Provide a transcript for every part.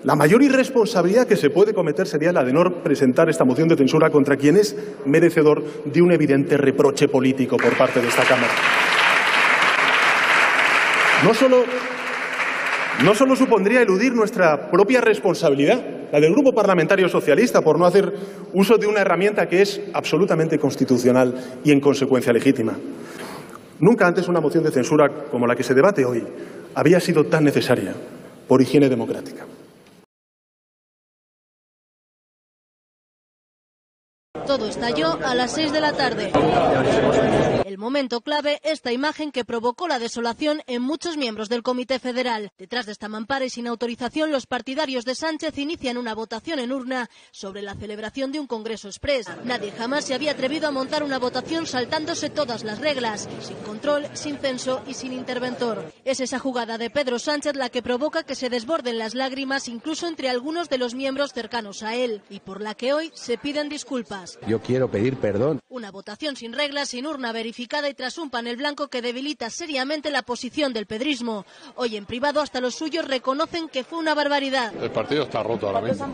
La mayor irresponsabilidad que se puede cometer sería la de no presentar esta moción de censura contra quien es merecedor de un evidente reproche político por parte de esta Cámara. No solo supondría eludir nuestra propia responsabilidad, la del Grupo Parlamentario Socialista, por no hacer uso de una herramienta que es absolutamente constitucional y, en consecuencia, legítima. Nunca antes una moción de censura como la que se debate hoy había sido tan necesaria por higiene democrática. Todo estalló a las 6 de la tarde. El momento clave, esta imagen que provocó la desolación en muchos miembros del Comité Federal. Detrás de esta mampara y sin autorización, los partidarios de Sánchez inician una votación en urna sobre la celebración de un Congreso Exprés. Nadie jamás se había atrevido a montar una votación saltándose todas las reglas, sin control, sin censo y sin interventor. Es esa jugada de Pedro Sánchez la que provoca que se desborden las lágrimas incluso entre algunos de los miembros cercanos a él, y por la que hoy se piden disculpas. Yo quiero pedir perdón. Una votación sin reglas, sin urna verificada y tras un panel blanco que debilita seriamente la posición del pedrismo. Hoy en privado hasta los suyos reconocen que fue una barbaridad. El partido está roto ahora mismo.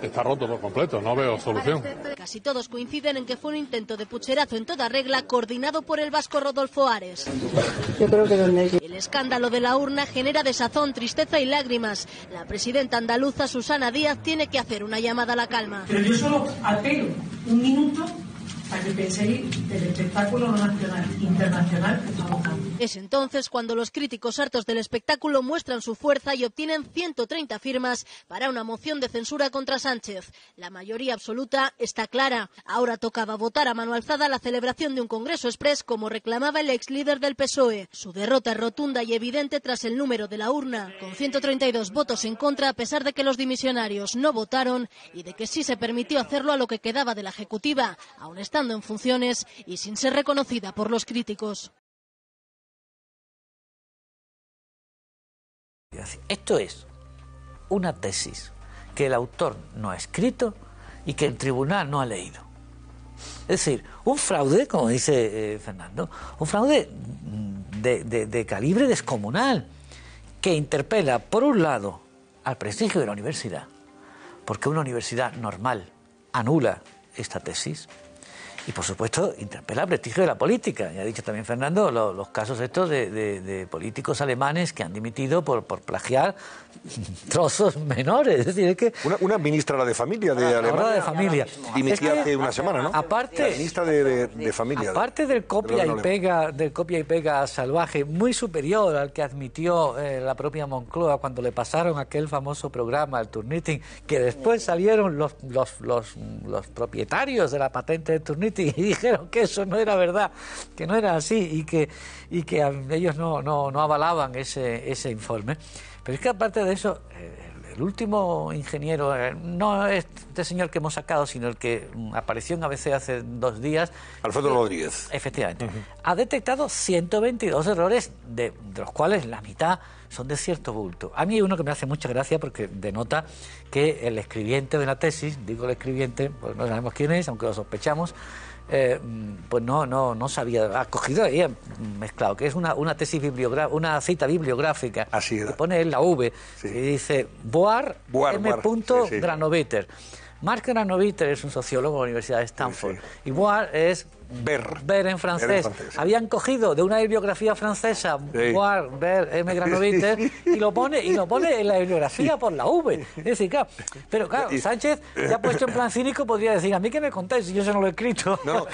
Está roto por completo, no veo solución. Casi todos coinciden en que fue un intento de pucherazo en toda regla coordinado por el vasco Rodolfo Ares. Yo creo que El escándalo de la urna genera desazón, tristeza y lágrimas. La presidenta andaluza Susana Díaz tiene que hacer una llamada a la calma. Pero yo solo apelo un minuto a que penséis del espectáculo nacional, internacional que estamos dando. Es entonces cuando los críticos hartos del espectáculo muestran su fuerza y obtienen 130 firmas para una moción de censura contra Sánchez. La mayoría absoluta está clara. Ahora tocaba votar a mano alzada la celebración de un Congreso Exprés como reclamaba el ex líder del PSOE. Su derrota es rotunda y evidente tras el número de la urna, con 132 votos en contra a pesar de que los dimisionarios no votaron y de que sí se permitió hacerlo a lo que quedaba de la Ejecutiva, aun estando en funciones y sin ser reconocida por los críticos. Esto es una tesis que el autor no ha escrito y que el tribunal no ha leído. Es decir, un fraude, como dice Fernando, un fraude de calibre descomunal, que interpela, por un lado, al prestigio de la universidad, porque una universidad normal anula esta tesis, y por supuesto interpela el prestigio de la política. Ya ha dicho también Fernando los casos estos de políticos alemanes que han dimitido por plagiar trozos menores. Es decir, es que una ministra de familia de Alemania de familia dimitía hace una semana, ¿no? Aparte, la ministra de familia. Aparte del copia y pega salvaje muy superior al que admitió la propia Moncloa cuando le pasaron aquel famoso programa, el Turnitin, que después salieron los propietarios de la patente de Turnitin y dijeron que eso no era verdad, que no era así y que ellos no avalaban ese informe. Pero es que aparte de eso, el último ingeniero, no es este señor que hemos sacado, sino el que apareció en ABC hace 2 días. Alfredo Rodríguez. Efectivamente. Ha detectado 122 errores, de los cuales la mitad son de cierto bulto. A mí hay uno que me hace mucha gracia porque denota que el escribiente de la tesis, digo el escribiente, pues no sabemos quién es, aunque lo sospechamos, pues no sabía, ha cogido ahí, mezclado, que es una tesis bibliográfica, una cita bibliográfica, así que pone en la V, sí. Y dice Boar M. Sí. Granovetter. Marc Granovetter es un sociólogo de la Universidad de Stanford, sí. Y Boar es Ver en francés. Sí. Habían cogido de una bibliografía francesa, sí. Boar, Ver, M. Granovetter, sí. y lo pone en la bibliografía por la V. Es decir, claro, pero claro, Sánchez, ya puesto en plan cínico, podría decir, a mí que me contáis si yo eso no lo he escrito. No,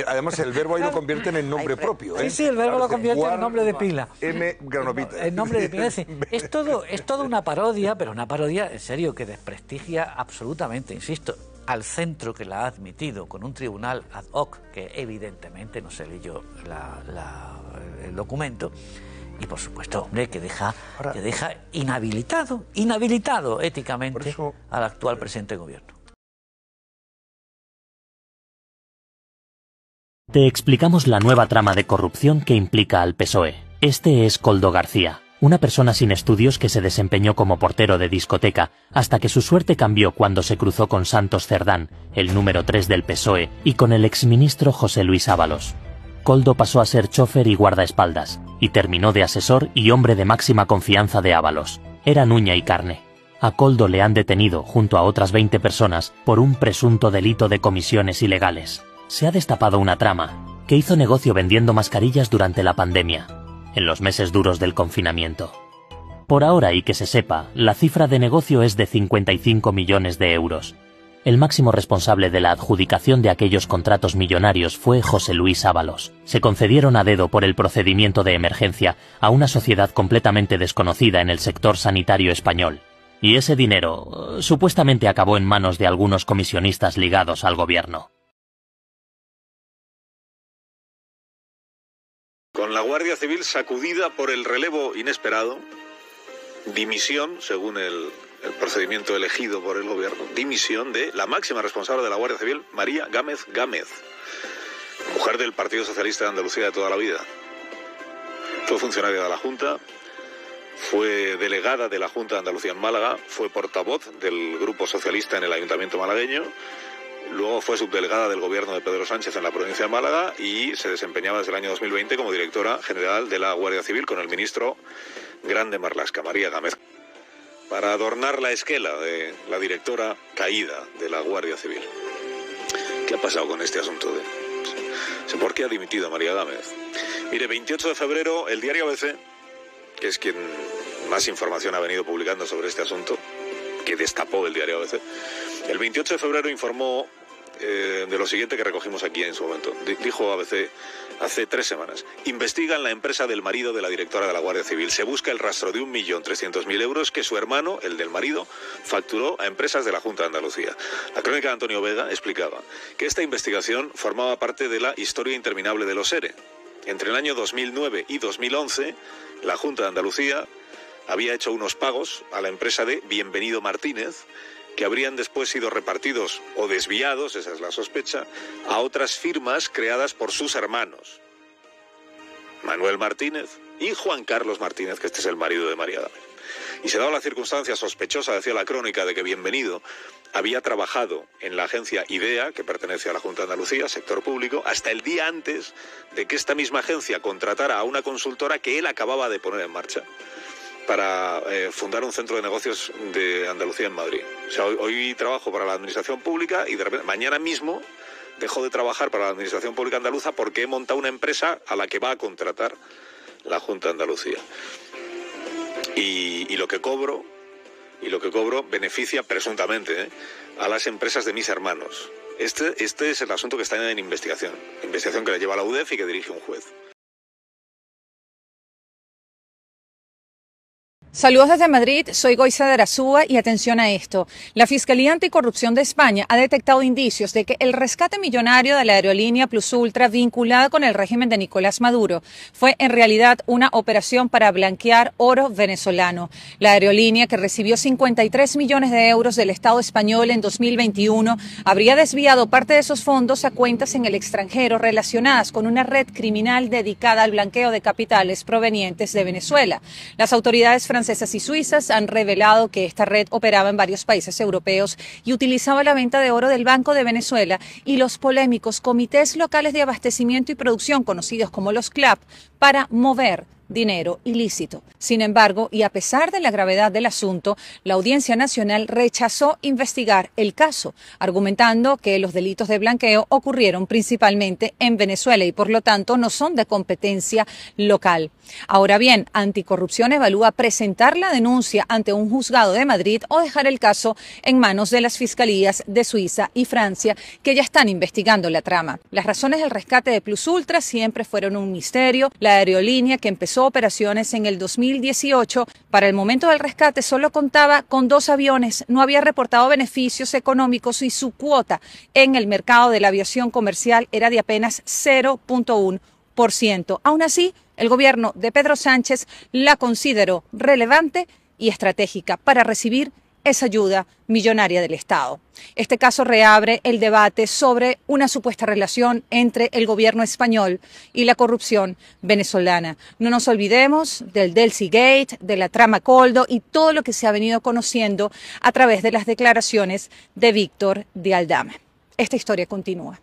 además el verbo ahí lo convierte en el nombre propio. Sí, el verbo lo convierte en nombre de pila. M. Granovetter. El nombre de pila. Es todo una parodia, pero una parodia, en serio, que desprestigia absolutamente, insisto, al centro que la ha admitido con un tribunal ad hoc que evidentemente no se leyó el documento y por supuesto, hombre, que deja inhabilitado éticamente al actual presidente de gobierno. Te explicamos la nueva trama de corrupción que implica al PSOE. Este es Koldo García, una persona sin estudios que se desempeñó como portero de discoteca hasta que su suerte cambió cuando se cruzó con Santos Cerdán, el número 3 del PSOE, y con el exministro José Luis Ábalos. Koldo pasó a ser chofer y guardaespaldas, y terminó de asesor y hombre de máxima confianza de Ábalos. Eran uña y carne. A Koldo le han detenido, junto a otras 20 personas, por un presunto delito de comisiones ilegales. Se ha destapado una trama que hizo negocio vendiendo mascarillas durante la pandemia, en los meses duros del confinamiento. Por ahora, y que se sepa, la cifra de negocio es de 55 millones de euros. El máximo responsable de la adjudicación de aquellos contratos millonarios fue José Luis Ábalos. Se concedieron a dedo por el procedimiento de emergencia a una sociedad completamente desconocida en el sector sanitario español. Y ese dinero supuestamente acabó en manos de algunos comisionistas ligados al gobierno. Con la Guardia Civil sacudida por el relevo inesperado, dimisión, según el procedimiento elegido por el gobierno, dimisión de la máxima responsable de la Guardia Civil, María Gámez Gámez, mujer del Partido Socialista de Andalucía de toda la vida. Fue funcionaria de la Junta, fue delegada de la Junta de Andalucía en Málaga, fue portavoz del Grupo Socialista en el Ayuntamiento malagueño, luego fue subdelegada del gobierno de Pedro Sánchez en la provincia de Málaga y se desempeñaba desde el año 2020 como directora general de la Guardia Civil con el ministro Grande Marlaska, María Gámez, para adornar la esquela de la directora caída de la Guardia Civil. ¿Qué ha pasado con este asunto? ¿Por qué ha dimitido María Gámez? Mire, 28 de febrero, el diario ABC, que es quien más información ha venido publicando sobre este asunto, que destapó el diario ABC, el 28 de febrero informó de lo siguiente que recogimos aquí en su momento. Dijo ABC hace 3 semanas: investigan la empresa del marido de la directora de la Guardia Civil. Se busca el rastro de 1.300.000 euros que su hermano, el del marido, facturó a empresas de la Junta de Andalucía. La crónica de Antonio Vega explicaba que esta investigación formaba parte de la historia interminable de los ERE. Entre el año 2009 y 2011, la Junta de Andalucía había hecho unos pagos a la empresa de Bienvenido Martínez, que habrían después sido repartidos o desviados, esa es la sospecha, a otras firmas creadas por sus hermanos, Manuel Martínez y Juan Carlos Martínez, que este es el marido de María Gámez. Y se daba la circunstancia sospechosa, decía la crónica, de que Bienvenido había trabajado en la agencia IDEA, que pertenece a la Junta de Andalucía, sector público, hasta el día antes de que esta misma agencia contratara a una consultora que él acababa de poner en marcha para fundar un centro de negocios de Andalucía en Madrid. O sea, hoy trabajo para la administración pública y de repente, mañana mismo dejo de trabajar para la administración pública andaluza porque he montado una empresa a la que va a contratar la Junta de Andalucía. Y lo que cobro beneficia presuntamente a las empresas de mis hermanos. Este es el asunto que está en investigación que le lleva a la UDEF y que dirige un juez. Saludos desde Madrid, soy Goiza de Arazúa y atención a esto. La Fiscalía Anticorrupción de España ha detectado indicios de que el rescate millonario de la aerolínea Plus Ultra vinculada con el régimen de Nicolás Maduro fue en realidad una operación para blanquear oro venezolano. La aerolínea, que recibió 53 millones de euros del Estado español en 2021, habría desviado parte de esos fondos a cuentas en el extranjero relacionadas con una red criminal dedicada al blanqueo de capitales provenientes de Venezuela. Las autoridades francesas y suizas han revelado que esta red operaba en varios países europeos y utilizaba la venta de oro del Banco de Venezuela y los polémicos comités locales de abastecimiento y producción, conocidos como los CLAP, para mover dinero ilícito. Sin embargo, y a pesar de la gravedad del asunto, la Audiencia Nacional rechazó investigar el caso, argumentando que los delitos de blanqueo ocurrieron principalmente en Venezuela y por lo tanto no son de competencia local. Ahora bien, Anticorrupción evalúa presentar la denuncia ante un juzgado de Madrid o dejar el caso en manos de las fiscalías de Suiza y Francia, que ya están investigando la trama. Las razones del rescate de Plus Ultra siempre fueron un misterio. La aerolínea, que empezó operaciones en el 2018, para el momento del rescate solo contaba con 2 aviones, no había reportado beneficios económicos y su cuota en el mercado de la aviación comercial era de apenas 0.1%. Aún así, el gobierno de Pedro Sánchez la consideró relevante y estratégica para recibir esa ayuda millonaria del Estado. Este caso reabre el debate sobre una supuesta relación entre el gobierno español y la corrupción venezolana. No nos olvidemos del Delcy Gate, de la trama Koldo y todo lo que se ha venido conociendo a través de las declaraciones de Víctor de Aldama. Esta historia continúa.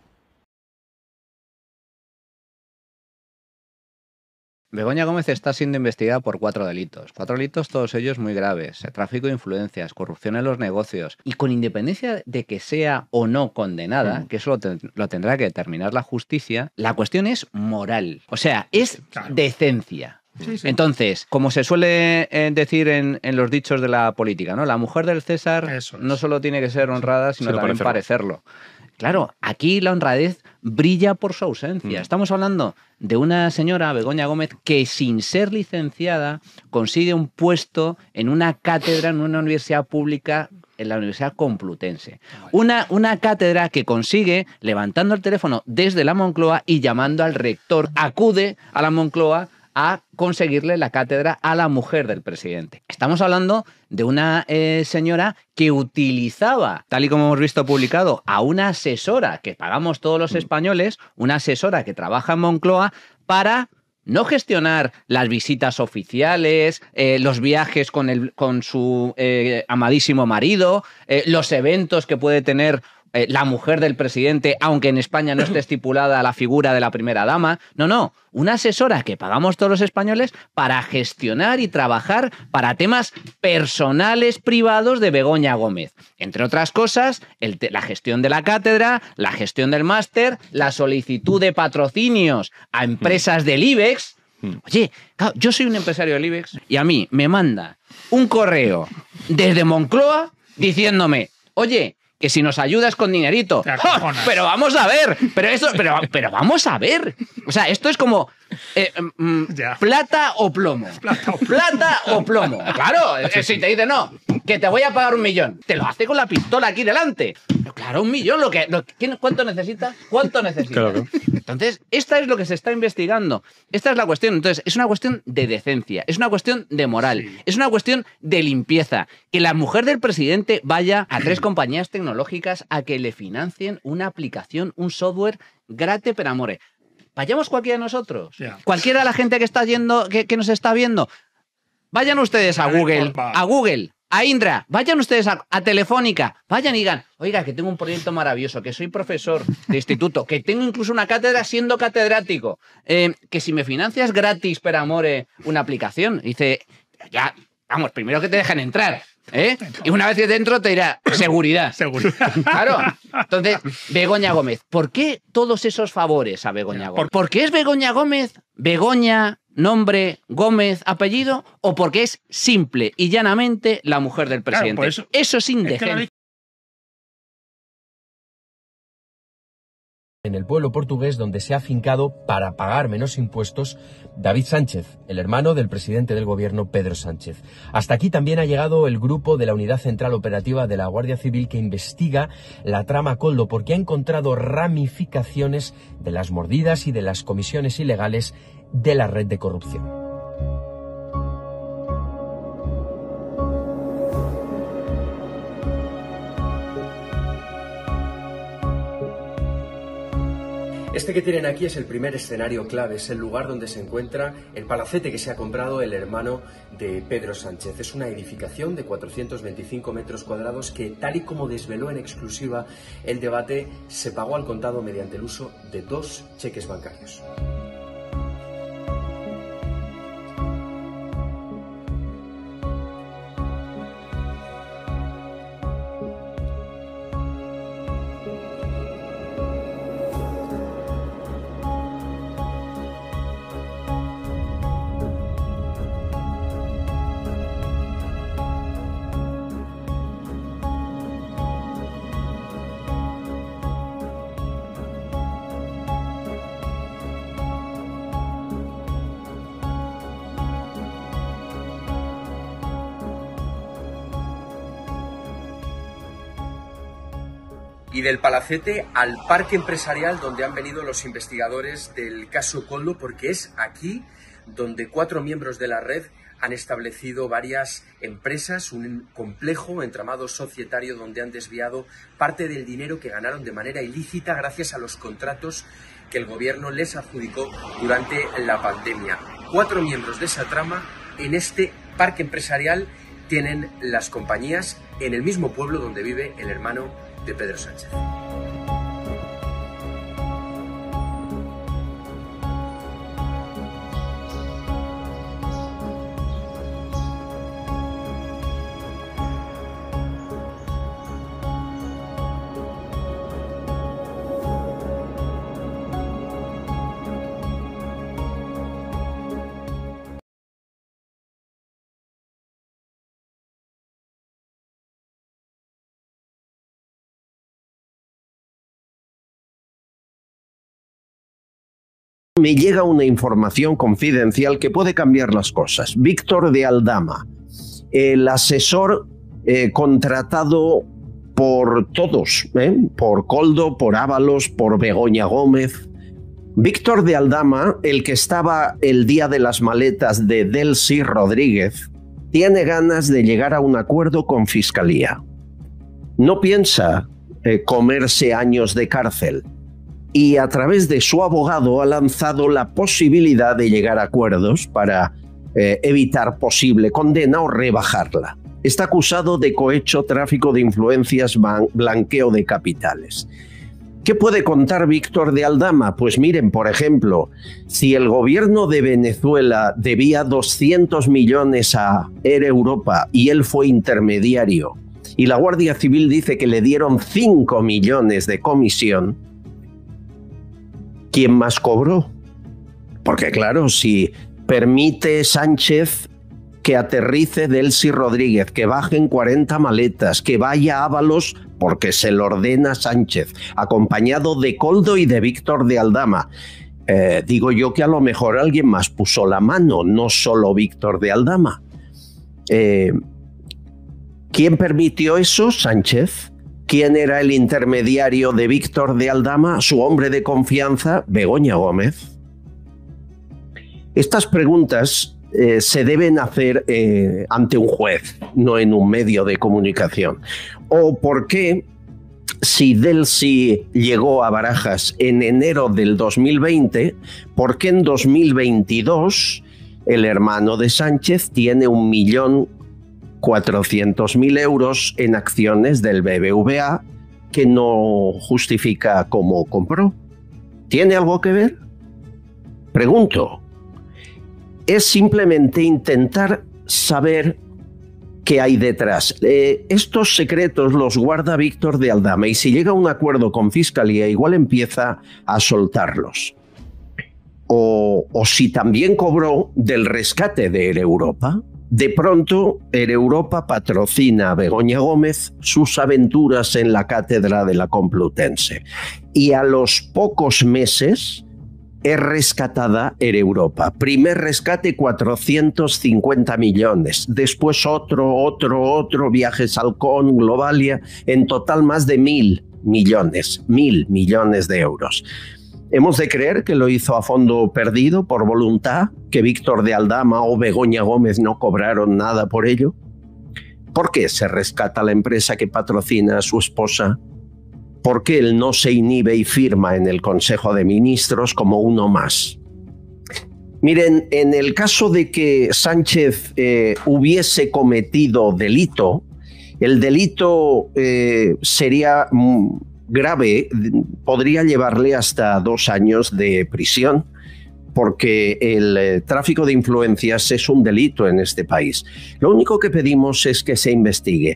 Begoña Gómez está siendo investigada por 4 delitos. 4 delitos, todos ellos muy graves. Tráfico de influencias, corrupción en los negocios. Y con independencia de que sea o no condenada, que eso lo tendrá que determinar la justicia, la cuestión es moral. O sea, es decencia. Sí, sí. Entonces, como se suele decir en los dichos de la política, ¿no? La mujer del César no solo tiene que ser honrada, sino también parecerlo. Claro, aquí la honradez brilla por su ausencia. Estamos hablando de una señora, Begoña Gómez, que sin ser licenciada consigue un puesto en una cátedra en una universidad pública, en la Universidad Complutense. Una cátedra que consigue levantando el teléfono desde la Moncloa y llamando al rector. Acude a la Moncloa a conseguirle la cátedra a la mujer del presidente. Estamos hablando de una señora que utilizaba, tal y como hemos visto publicado, a una asesora que pagamos todos los españoles, una asesora que trabaja en Moncloa, para no gestionar las visitas oficiales, los viajes con su amadísimo marido, los eventos que puede tener la mujer del presidente, aunque en España no esté estipulada la figura de la primera dama. No, una asesora que pagamos todos los españoles para gestionar y trabajar para temas personales privados de Begoña Gómez. Entre otras cosas, la gestión de la cátedra, la gestión del máster, la solicitud de patrocinios a empresas del IBEX. Oye, claro, yo soy un empresario del IBEX y a mí me manda un correo desde Moncloa diciéndome, oye, que si nos ayudas con dinerito. ¡Oh! Pero vamos a ver, pero vamos a ver. O sea, esto es como plata o plomo. Plata o plomo. Claro, si te dice no, que te voy a pagar 1 millón, te lo hace con la pistola aquí delante. Pero claro, 1 millón, ¿cuánto necesitas? ¿Cuánto necesitas? Claro. Entonces, esta es lo que se está investigando. Esta es la cuestión. Entonces, es una cuestión de decencia, es una cuestión de moral, es una cuestión de limpieza. Que la mujer del presidente vaya a 3 compañías tecnológicas a que le financien una aplicación, un software gratis per amore. Vayamos cualquiera de nosotros. Cualquiera de la gente que está yendo, que nos está viendo. Vayan ustedes a Google, a Indra, vayan ustedes a Telefónica, vayan y digan, oiga, que tengo un proyecto maravilloso, que soy profesor de instituto, que tengo incluso una cátedra siendo catedrático, que si me financias gratis per amore una aplicación. Dice, ya, vamos, primero que te dejan entrar. Y una vez que dentro te dirá seguridad. Claro. Entonces, Begoña Gómez, ¿por qué todos esos favores a Begoña Gómez? ¿Por qué es Begoña Gómez? Begoña, nombre, Gómez, apellido, o porque es simple y llanamente la mujer del presidente. Claro, eso es indecente. En el pueblo portugués donde se ha afincado para pagar menos impuestos David Sánchez, el hermano del presidente del gobierno Pedro Sánchez. Hasta aquí también ha llegado el grupo de la Unidad Central Operativa de la Guardia Civil que investiga la trama Koldo porque ha encontrado ramificaciones de las mordidas y de las comisiones ilegales de la red de corrupción. Este que tienen aquí es el primer escenario clave, es el lugar donde se encuentra el palacete que se ha comprado el hermano de Pedro Sánchez. Es una edificación de 425 metros cuadrados que, tal y como desveló en exclusiva el debate, se pagó al contado mediante el uso de 2 cheques bancarios. Y del palacete al parque empresarial donde han venido los investigadores del caso Koldo, porque es aquí donde 4 miembros de la red han establecido varias empresas, un complejo entramado societario donde han desviado parte del dinero que ganaron de manera ilícita gracias a los contratos que el gobierno les adjudicó durante la pandemia. 4 miembros de esa trama en este parque empresarial tienen las compañías en el mismo pueblo donde vive el hermano de Pedro Sánchez. me llega una información confidencial que puede cambiar las cosas. Víctor de Aldama, el asesor contratado por todos, por Koldo, por Ábalos, por Begoña Gómez. Víctor de Aldama, el que estaba el día de las maletas de Delcy Rodríguez, tiene ganas de llegar a un acuerdo con Fiscalía. No piensa comerse años de cárcel y a través de su abogado ha lanzado la posibilidad de llegar a acuerdos para evitar posible condena o rebajarla. Está acusado de cohecho, tráfico de influencias, blanqueo de capitales. ¿Qué puede contar Víctor de Aldama? Pues miren, por ejemplo, si el gobierno de Venezuela debía 200 millones a Air Europa y él fue intermediario, y la Guardia Civil dice que le dieron 5 millones de comisión, ¿quién más cobró? Porque claro, si permite Sánchez que aterrice Delcy Rodríguez, que bajen 40 maletas, que vaya Ábalos, porque se lo ordena Sánchez, acompañado de Koldo y de Víctor de Aldama. Digo yo que a lo mejor alguien más puso la mano, no solo Víctor de Aldama. ¿Quién permitió eso? Sánchez. ¿Quién era el intermediario de Víctor de Aldama? Su hombre de confianza, Begoña Gómez. Estas preguntas se deben hacer ante un juez, no en un medio de comunicación. ¿O por qué, si Delcy llegó a Barajas en enero del 2020, por qué en 2022 el hermano de Sánchez tiene 1.400.000 euros en acciones del BBVA que no justifica cómo compró? ¿Tiene algo que ver? Pregunto. Es simplemente intentar saber qué hay detrás. Estos secretos los guarda Víctor de Aldama y si llega a un acuerdo con Fiscalía igual empieza a soltarlos. O si también cobró del rescate de Air Europa. De pronto, Air Europa patrocina a Begoña Gómez sus aventuras en la cátedra de la Complutense. Y a los pocos meses es rescatada Air Europa. Primer rescate 450 millones, después otro, Viajes Halcón, Globalia, en total más de 1.000 millones de euros. ¿Hemos de creer que lo hizo a fondo perdido, por voluntad, que Víctor de Aldama o Begoña Gómez no cobraron nada por ello? ¿Por qué se rescata la empresa que patrocina a su esposa? ¿Por qué él no se inhibe y firma en el Consejo de Ministros como uno más? Miren, en el caso de que Sánchez hubiese cometido delito, el delito sería grave, podría llevarle hasta 2 años de prisión, porque el tráfico de influencias es un delito en este país. Lo único que pedimos es que se investigue.